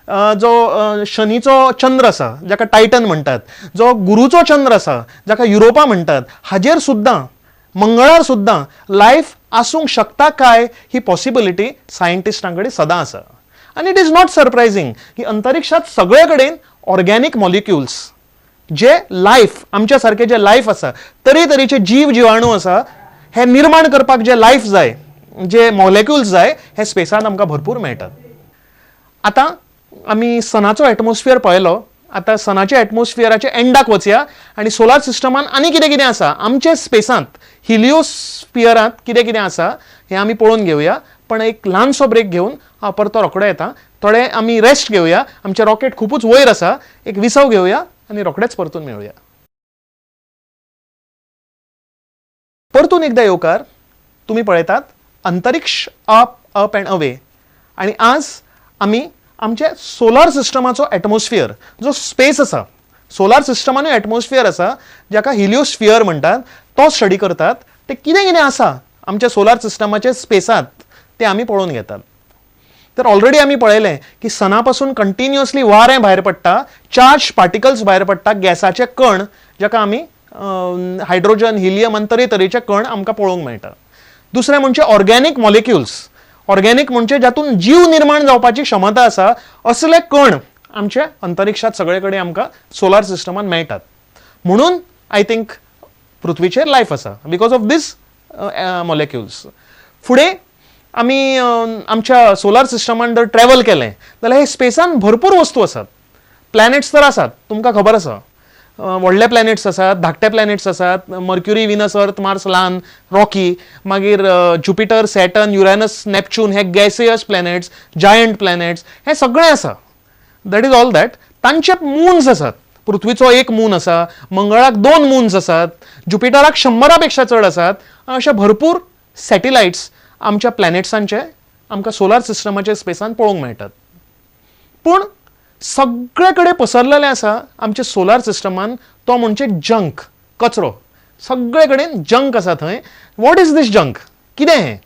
जो शनीचो चंद्र आसा जाका टायटन म्हणटात, जो गुरूचो चंद्र आसा जाका युरोपा म्हणटात, हाजेर सुद्दां मंगळार सुद्दां लायफ आसूंक शकता काय ही पॉसिबिलिटी सायंटिस्टां कडेन सदां आसा. आनी इट इज नॉट सरप्रायझींग की अंतरिक्षात सगळे कडेन ऑर्गॅनिक मॉलिक्युल्स जे लायफ आमच्या सारखे जे लायफ आसा, तरेतरेचे जीव जिवाणू आसा, हे निर्माण करपाक जे लायफ जाय, जे मॉलिक्युल्स जाय, हे स्पेसांत आमकां भरपूर मेळटात. आतां आमी सनाचो एटमॉस्फियर पळयलो. आतां सनाच्या एटमॉस्फियराच्या एंडाक वचया आनी सोलार सिस्टमांत आनी कितें कितें आसा आमचे स्पेसांत, हिलियोस्फियरांत कितें कितें आसा हें आमी पळोवन घेवया. पण एक ल्हानसो ब्रेक घेवन हांव परतो रोखडो येता. थोडे आमी रेस्ट घेवया. आमचें रॉकेट खूबच वयर आसा. एक विसव घेवया आनी रोखडेच परतून मेळुया. परतून एकदा येवकार. तुमी पळयतात अंतरिक्ष अप अप एंड अवे. आनी आज आमी आमचे सोलार सिस्टमाचो एटमॉस्फियर, जो स्पेस आसा, सोलार सिस्टमानूय एटमॉस्फियर आसा जाका हिलियोस्फियर म्हणटात, तो स्टडी करतात. ते कितें कितें आसा आमच्या सोलार सिस्टमाचे स्पेसांत ते आमी पळोवन घेतात. तर ऑलरेडी आमी पळयलें की सना पासून कंटिन्युअसली वारें भायर पडटा, चार्ज पार्टिकल्स भायर पडटा, गॅसाचे कण जाका आमी हायड्रोजन, हिलियम आनी तरेतरेचे कण आमकां पळोवंक मेळटा. दुसरें म्हणजे ऑर्गॅनिक मॉलिक्युल्स. ऑर्गॅनिक म्हणजे जातून जीव निर्माण जावपाची क्षमता आसा, असले कण आमच्या अंतरिक्षात सगळे कडेन आमकां सोलार सिस्टमांत मेळटात. म्हणून आय थिंक पृथ्वीचेर लायफ आसा बिकॉज ऑफ दीस मॉलिक्युल्स. फुडें आमी आमच्या सोलार सिस्टमांत जर ट्रॅव्हल केलें जाल्यार हे स्पेसांत भरपूर वस्तू आसात. प्लॅनेट्स तर आसात, तुमकां खबर आसा. व्हडले प्लॅनेट्स आसात, धाकटे प्लॅनेट्स आसात. मर्क्युरी, विनस, अर्थ, मार्स ल्हान, रॉकी, मागीर ज्युपिटर, सॅटर्न, युरेनस, नेपच्यून हे गॅसियस प्लॅनेट्स, जायंट प्लॅनेट्स, हे सगळे आसा. That is all that. तांचे मून्स आसात. पृथ्वीचो एक मून आसा, मंगळाक 2 मून्स आसात, ज्युपिटराक 100 पेक्षा चड आसात. अशे भरपूर सॅटेलायट्स आमच्या प्लॅनेट्सांचे आमकां सोलार सिस्टमाच्या स्पेसांत पळोवंक मेळटात. पूण सगळे कडेन पसरलेले आसा आमच्या सोलार सिस्टमांत तो म्हणजे जंक, कचरो. सगळे कडेन जंक आसा थंय. What is this junk? कितें हें?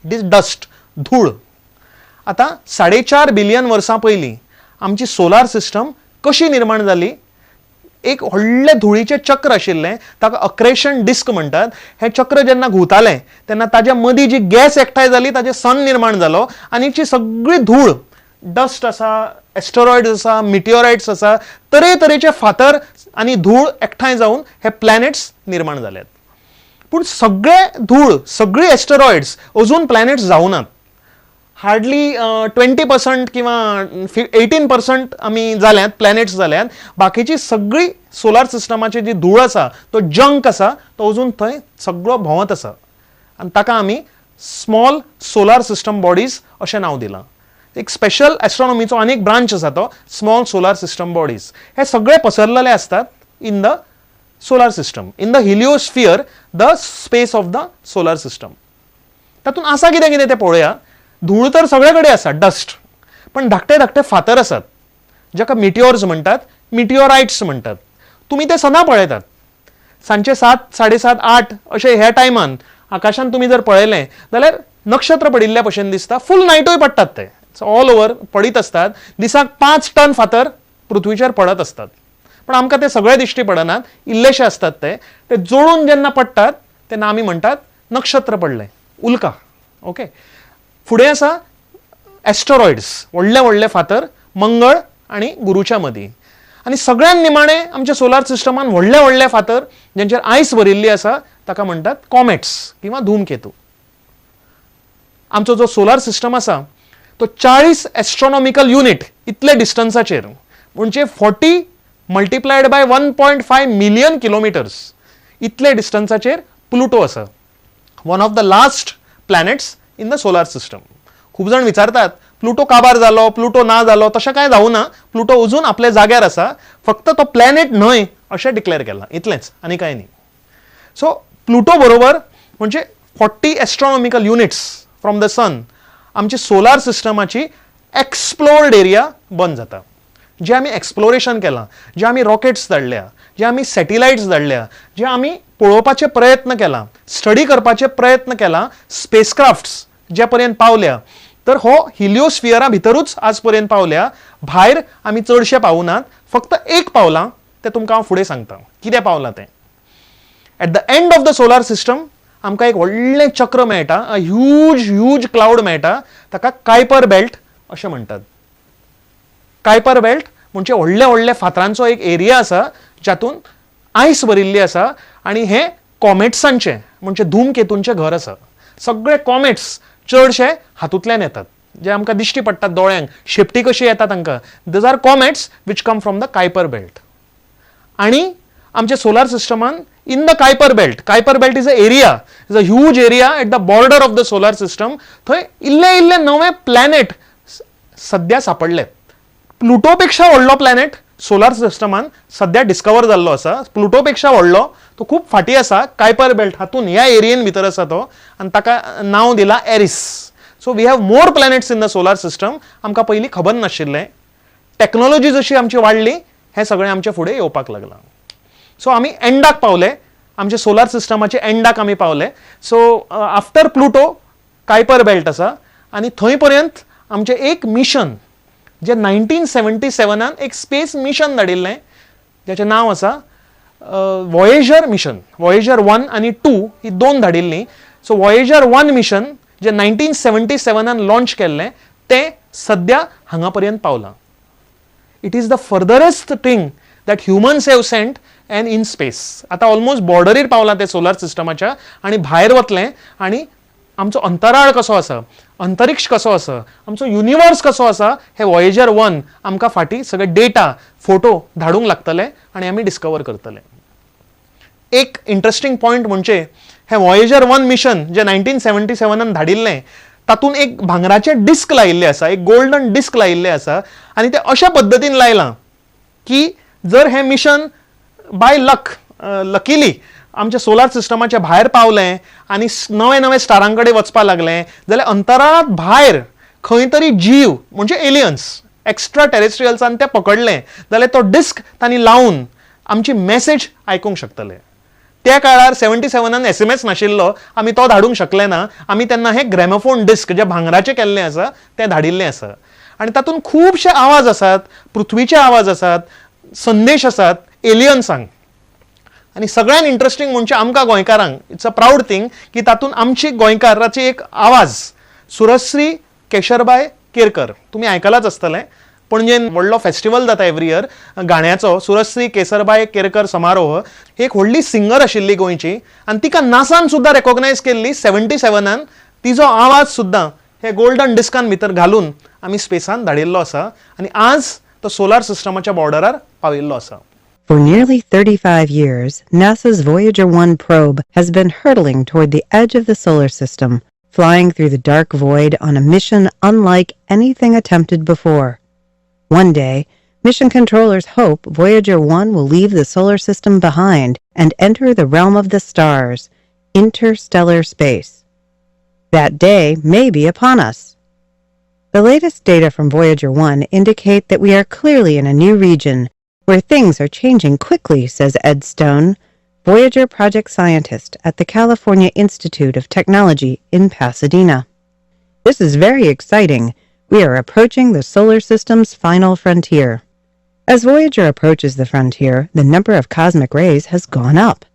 इट इज डस्ट, धूळ. आतां 4.5 बिलियन वर्सां पयलीं आमची सोलार सिस्टम कशी निर्माण जाली? एक व्हडले धुळीचे चक्र आशिल्लें, ताका अक्रेशन डिस्क म्हणटात. हें चक्र जेन्ना घुंवतालें तेन्ना ताच्या मदीं जी गॅस एकठांय जाली, ताचें सन निर्माण जालो आनी जी सगळी धूळ, डस्ट आसा, एस्टेरॉयड्स आसा, मिटिओरायट्स आसा, तरेतरेचे फातर आनी धूळ एकठांय जावन हे प्लॅनेट्स निर्माण जाल्यात. पूण सगळे धूळ, सगळी एस्टेरॉयड्स अजून प्लॅनेट्स जावनात. हार्डली 20% किंवा 18% आमी जाल्यात, प्लॅनेट्स जाल्यात. बाकीची सगळी सोलार सिस्टमाची जी धूळ आसा, तो जंक आसा, तो अजून थंय सगळो भोंवत आसा. आनी ताका आमी स्मॉल सोलार सिस्टम बॉडीज अशें नांव दिलां. एक स्पेशल एस्ट्रॉनॉमीचो आनी एक ब्रांच आसा तो स्मॉल सोलार सिस्टम बॉडीज. हे सगळे पसरलेले असतात in the solar system, in the heliosphere, the space of the solar system. तातूंत आसा कितें कितें तें पळोवया. धूळ तर सगळे कडेन आसा, डस्ट. पण धाकटे धाकटे फातर आसात जाका मिटिओर्स म्हणटात, मिटिओरायट्स म्हणटात. तुमी ते सदां पळयतात. सांजचे 7, 7:30, 8 अशे ह्या टायमान आकाशांत तुमी जर पळयलें जाल्यार नक्षत्र पडिल्ल्या भशेन दिसता. फूल नायटूय पडटात ते, ऑल ओवर पडीत असतात. दिसाक 5 टन फातर पृथ्वीचेर पडत असतात. पण आमकां ते सगळे दिश्टी पडनात, इल्लेशे असतात ते. ते जोडून जेन्ना पडटात तेन्ना आमी म्हणटात नक्षत्र पडलें, उल्का. ओके. फुडें आसा एस्टेरॉयड्स, व्हडले व्हडले फातर मंगळ आनी गुरूच्या मदीं. आनी सगळ्यान निमाणे आमच्या सोलार सिस्टमान व्हडले व्हडले फातर जेंचेर आयस भरिल्ली आसा ताका म्हणटात कॉमेट्स किंवा धूमकेतू. आमचो जो सोलार सिस्टम आसा तो 40 एस्ट्रॉनॉमिकल युनिट इतले डिस्टन्साचेर, म्हणजे 40 मल्टिप्लायड बाय 1.5 मिलियन किलोमिटर्स इतले डिस्टन्साचेर प्लुटो आसा. One of the last planets in the solar system. खूब जाण विचारतात प्लुटो काबार जालो, प्लुटो ना जालो. तशें कांय जावं ना. प्लुटो अजून आपल्या जाग्यार आसा. फक्त तो प्लॅनेट न्हय अशें डिक्लेअर केलां, इतलेंच आनी कांय न्ही. सो प्लुटो बरोबर म्हणजे 40 एस्ट्रॉनॉमिकल युनिट्स फ्रॉम द सन आमची सोलार सिस्टमाची एक्सप्लोर्ड एरिया बंद जाता. जे आमी एक्सप्लोरेशन केलां, जे आमी रॉकेट्स धाडल्या, जे आमी सॅटेलायट्स धाडल्या, जे आमी पळोवपाचे प्रयत्न केला, स्टडी करपाचे प्रयत्न केला, स्पेसक्राफ्ट्स जे पर्यंत पावल्या, तर हो हिलिओस्फियरा भितरूच आज पर्यंत पावल्या, भायर आमी चडशे पावनात. फक्त एक पावलां तें तुमकां हांव फुडें सांगता कितें पावलां तें. Eight the end of the solar system आमकां एक व्हडलें चक्र मेळटा, अ ह्यूज क्लाउड मेळटा, ताका कायपर बेल्ट अशें म्हणटात. कायपर बेल्ट म्हणजे व्हडले व्हडले फातरांचो एक एरिया आसा जातून आयस भरिल्ली आसा आणि हे कॉमेट्सांचे म्हणजे धूमकेतूंचे घर आसा. सगळे कॉमेट्स चडशे हातूंतल्यान येतात, जे आमकां दिश्टी पडटात दोळ्यांक, शेपटी कशी येता तांकां. These are comets which come from the Kuiper belt. आणि आमच्या सोलार सिस्टमान in the Kuiper belt is a area, is a huge area at the border of the solar system. थंय इल्ले नवे प्लॅनेट सध्या सापडलेत. प्लुटोपेक्षा व्हडलो प्लॅनेट सोलार सिस्टमान सध्या डिस्कवर जाल्लो आसा. प्लुटोपेक्षा व्हडलो, तो खूब फाटी आसा, कायपर बेल्ट हातून ह्या एरियेन भितर आसा तो, आनी ताका नांव दिलां Eris. So we have more planets in the solar system. आमकां पयलीं खबर नाशिल्लें. टॅक्नॉलॉजी जशी आमची वाडली हें सगळें आमचे फुडें येवपाक लागलां. सो आमी एंडाक पावले, आमच्या सोलार सिस्टमाचे एंडाक आमी पावले. सो आफ्टर प्लुटो कायपर बेल्ट आसा आनी थंय पर्यंत आमचें एक मिशन जे 1977 एक स्पेस मिशन धाडिल्लें, जाचें नांव आसा वॉयेजर मिशन. वॉयेजर 1 आनी 2 ही दोन धाडिल्लीं. सो वॉयेजर 1 मिशन जे 1977 लॉन्च केल्लें तें सद्या हांगा पर्यंत पावलां. It is the furthest thing that humans have sent and in space. आतां ऑलमोस्ट बॉर्डरीर पावलां ते सोलार सिस्टमाच्या आनी भायर वतलें. आनी आमचो अंतराळ कसो आसा, अंतरिक्ष कसो आसा, आमचो युनिवर्स कसो आसा, हे वॉयेजर 1 आमकां फाटीं सगळे डेटा फोटो धाडूंक लागतले आनी आमी डिस्कवर करतले. एक इंटरेस्टिंग पॉयंट म्हणजे हे वॉयेजर 1 मिशन जे 1977 धाडिल्लें तातूंत एक भांगराचें डिस्क लायिल्लें आसा, एक गोल्डन डिस्क लायिल्लें आसा. आनी तें अशा पद्दतीन लायलां की जर हें मिशन बाय लकीली आमच्या सोलार सिस्टमाच्या भायर पावलें आनी नवे स्टारां कडेन वचपाक लागलें जाल्यार अंतराळांत भायर खंय तरी जीव म्हणजे एलियन्स, एक्स्ट्रा टेरेस्ट्रियल्सान तें पकडलें जाल्यार तो डिस्क तांणी लावन आमची मॅसेज आयकूंक शकतले. त्या काळार 77 SMS नाशिल्लो, आमी तो धाडूंक शकले ना. आमी तेन्ना हे ग्रॅमोफोन डिस्क जे भांगराचें केल्लें आसा तें धाडिल्लें आसा. आनी तातूंत खुबशे आवाज आसात, पृथ्वीचे आवाज आसात, संदेश आसात एलियन्सांक. आनी सगळ्यान इंटरेस्टिंग म्हणजे आमकां गोंयकारांक इट्स अ प्राऊड थिंग की तातूंत आमची गोंयकाराची एक आवाज सुरश्री केशरबाय केरकर, तुमी आयकलांच आसतलें. पणजेन व्हडलो फेस्टिवल जाता एवरी इयर गाण्याचो, सुरश्री केसरबाय केरकर समारोह. एक व्हडली सिंगर आशिल्ली गोंयची आनी तिका नासान सुद्दां रेकॉग्नायज केल्ली 77. तिजो आवाज सुद्दां हे गोल्डन डिस्कान भितर घालून आमी स्पेसान धाडिल्लो आसा आनी आज तो सोलार सिस्टमाच्या बॉर्डरार पाविल्लो आसा. For nearly 35 years, NASA's Voyager 1 probe has been hurtling toward the edge of the solar system, flying through the dark void on a mission unlike anything attempted before. One day, mission controllers hope Voyager 1 will leave the solar system behind and enter the realm of the stars, interstellar space. That day may be upon us. The latest data from Voyager 1 indicate that we are clearly in a new region, where things are changing quickly, says Ed Stone, Voyager project scientist at the California Institute of Technology in Pasadena. This is very exciting. We are approaching the solar system's final frontier. As Voyager approaches the frontier, the number of cosmic rays has gone up.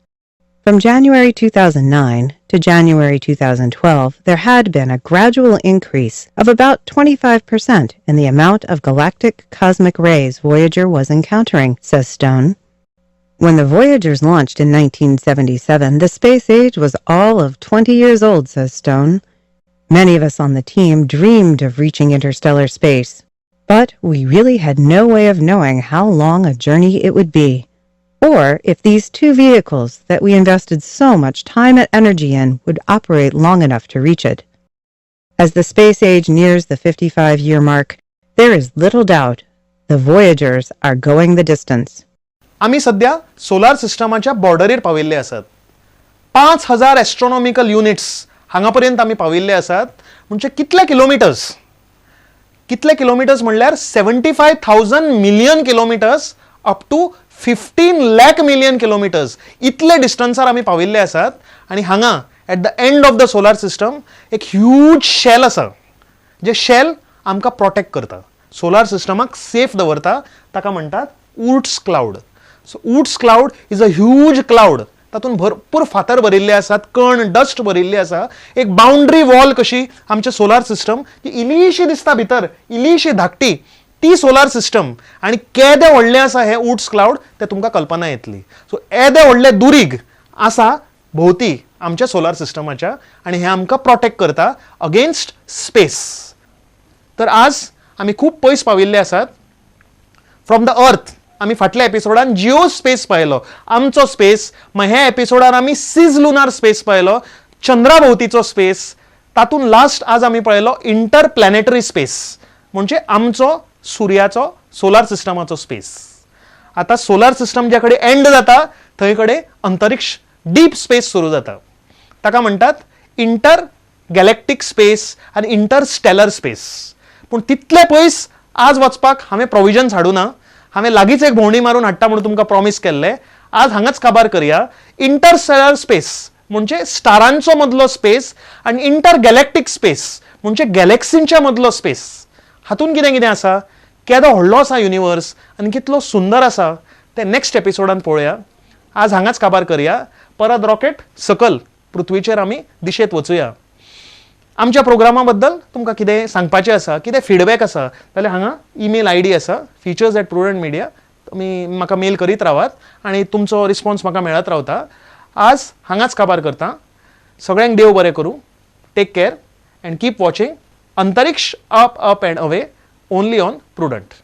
From January 2009 to January 2012, there had been a gradual increase of about 25% in the amount of galactic cosmic rays Voyager was encountering, says Stone. When the Voyagers launched in 1977, the space age was all of 20 years old, says Stone. Many of us on the team dreamed of reaching interstellar space, but we really had no way of knowing how long a journey it would be, or if these two vehicles that we invested so much time and energy in would operate long enough to reach it. As the space age nears the 55-year mark, there is little doubt the Voyagers are going the distance. आमी सध्या solar सिस्टमाच्या बॉर्डरीर पाविल्ले आसात. 5000 astronomical units हांगा पर्यंत आमी पाविल्ले आसात. म्हणजे कितले किलोमिटर्स? कितले किलोमिटर्स म्हणल्यार 75,000 million kilometres up to 15 lakh million kilometres इतले डिस्टन्सार आमी पाविल्ले आसात. आनी हांगा at the end of the solar system एक ह्यूज शेल आसा. जे शेल आमकां प्रोटेक्ट करता, सोलार सिस्टमाक सेफ दवरता, ताका म्हणटात Oort's cloud. So Oort's cloud is a huge cloud. तातूंत भरपूर फातर भरिल्ले आसात, कण डस्ट भरिल्ले आसा. एक बाउंड्री वॉल कशी आमचे सोलार सिस्टम, की इल्लीशी दिसता भितर, इल्लीशी धाकटी, ती सोलार सिस्टम. आनी केदे व्हडलें आसा हे ऊर्ट्स क्लाउड तें तुमकां कल्पना येतली. सो येदे व्हडले दुरीग आसा भोवती आमच्या सोलार सिस्टमाच्या, आनी हे आमकां प्रोटेक्ट करता अगेन्स्ट स्पेस. तर आज आमी खूब पयस पाविल्ले आसात. फ्रॉम द अर्थ आमी फाटल्या एपिसोडान जिओ स्पेस पळयलो, आमचो स्पेस. मागीर ह्या एपिसोडान आमी सीज लुनार स्पेस पळयलो, चंद्रा भोवतीचो स्पेस. तातूंत लास्ट आज आमी पळयलो इंटर प्लॅनेटरी स्पेस, म्हणजे आमचो सुर्याचो सोलार सिस्टमाचो स्पेस. आता सोलार सिस्टम ज्या कडेन एंड जाता थंय कडेन अंतरिक्ष डीप स्पेस सुरू जाता. ताका म्हणटात इंटर गॅलेक्टीक स्पेस आनी इंटर स्टेलर स्पेस. पूण तितले पयस आज वचपाक हांवें प्रोविजन्स हाडूना. हांवें लागींच एक भोंवडी मारून हाडटा म्हणून तुमकां प्रॉमिस केल्लें. आज हांगाच काबार करया. इंटरस्टेलर स्पेस म्हणजे स्टारांचो मदलो स्पेस, आनी इंटर गॅलेक्टीक स्पेस म्हणजे गॅलेक्सींच्या मदलो स्पेस. हातूंत कितें कितें आसा, केदो व्हडलो आसा युनिवर्स आनी कितलो सुंदर आसा तें नेक्स्ट एपिसोडान पळोवया. आज हांगाच काबार करया. परत रॉकेट सकल पृथ्वीचेर आमी दिशेत वचुया. आमच्या प्रोग्रामा बद्दल तुमकां कितें सांगपाचें आसा, कितें फीडबॅक आसा जाल्यार हांगा ईमेल आयडी आसा features@prudent media. तुमी म्हाका मेल करीत रावात आनी तुमचो रिस्पॉन्स म्हाका मेळत रावता. आज हांगाच काबार करता. सगळ्यांक देव बरें करूं. Take care and keep watching Antariksh up and away only on prudent.